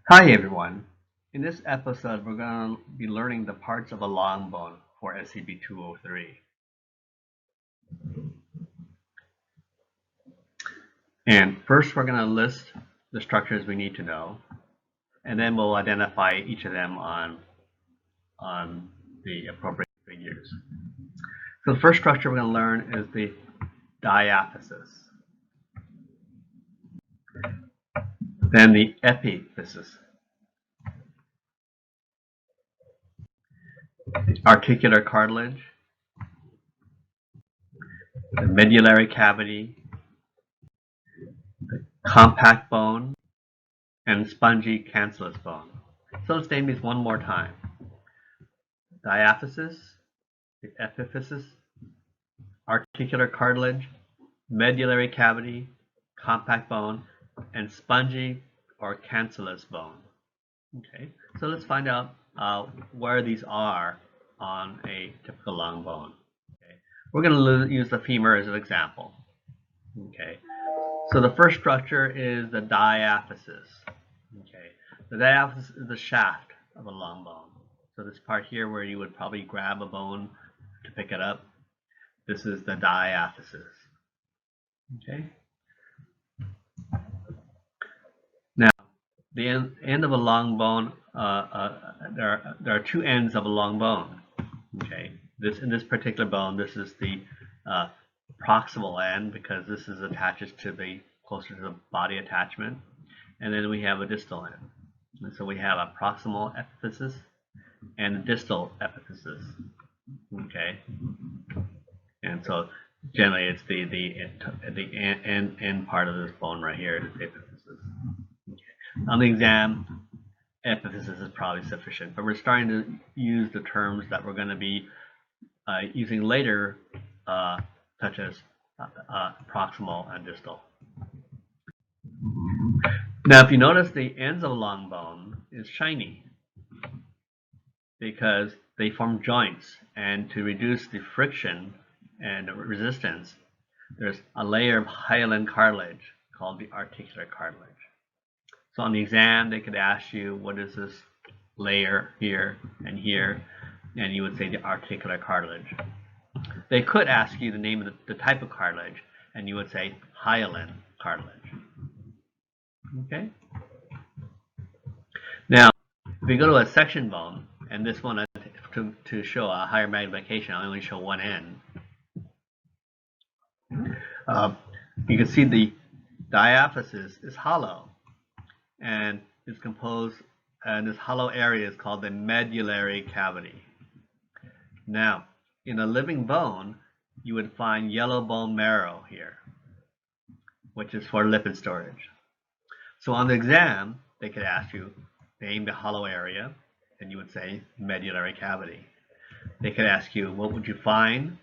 Hi everyone. In this episode, we're going to be learning the parts of a long bone for SCB 203. And first, we're going to list the structures we need to know, and then we'll identify each of them on the appropriate figures. So the first structure we're going to learn is the diaphysis, then the epiphysis, the articular cartilage, the medullary cavity, the compact bone, and spongy cancellous bone. So let's name these one more time. Diaphysis, the epiphysis, articular cartilage, medullary cavity, compact bone, and spongy or cancellous bone. Okay, so let's find out where these are on a typical long bone. Okay, we're going to use the femur as an example. Okay, so the first structure is the diaphysis. Okay, the diaphysis is the shaft of a long bone. So this part here where you would probably grab a bone to pick it up, this is the diaphysis. Okay. Now, the end of a long bone, there are two ends of a long bone. Okay. In this particular bone, this is the proximal end because this is attaches to the closer to the body attachment, and then we have a distal end. And so we have a proximal epiphysis and a distal epiphysis. Okay. And so generally it's the end part of this bone right here is the epiphysis. Okay. On the exam, epiphysis is probably sufficient, but we're starting to use the terms that we're going to be using later, such as proximal and distal. Now, if you notice, the ends of a long bone is shiny because they form joints, and to reduce the friction and resistance, there's a layer of hyaline cartilage called the articular cartilage. So on the exam, they could ask you, what is this layer here, and you would say the articular cartilage. They could ask you the name of the type of cartilage, and you would say hyaline cartilage. Okay. Now, if we go to a section bone, and this one to show a higher magnification, I only show one end. You can see the diaphysis is hollow, and is composed, and this hollow area is called the medullary cavity. Now, in a living bone, you would find yellow bone marrow here, which is for lipid storage. So on the exam, they could ask you, name the hollow area, and you would say medullary cavity. They could ask you, what would you find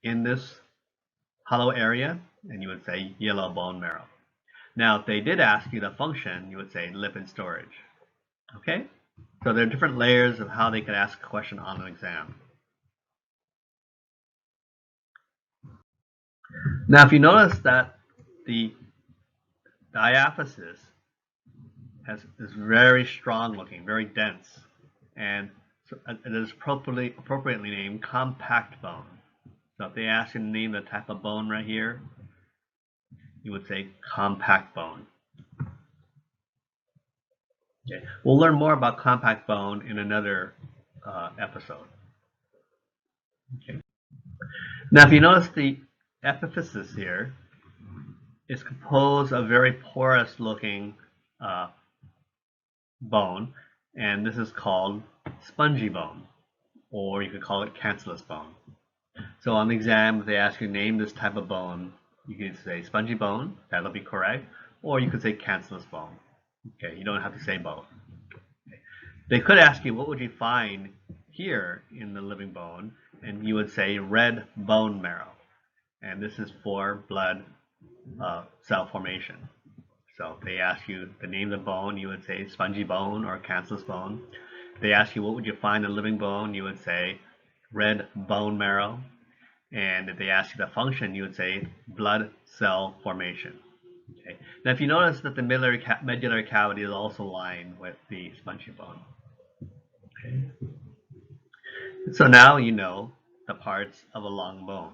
in this hollow area, and you would say yellow bone marrow. Now, if they did ask you the function, you would say lipid storage. Okay? So there are different layers of how they could ask a question on an exam. Now, if you notice that the diaphysis is very strong looking, very dense, and so it is appropriately named compact bone. So if they ask you to name the type of bone right here, you would say compact bone. Okay. We'll learn more about compact bone in another episode. Okay. Now, if you notice, the epiphysis here is composed of very porous looking bone, and this is called spongy bone, or you could call it cancellous bone. So on the exam, if they ask you to name this type of bone, you can say spongy bone, that'll be correct, or you could say cancellous bone. Okay, you don't have to say both. Okay. They could ask you, what would you find here in the living bone, and you would say red bone marrow, and this is for blood cell formation. So if they ask you the name of the bone, you would say spongy bone or cancellous bone. If they ask you what would you find in a living bone, you would say red bone marrow. And if they ask you the function, you would say blood cell formation. Okay. Now, if you notice that the medullary cavity is also lined with the spongy bone. Okay. So now you know the parts of a long bone.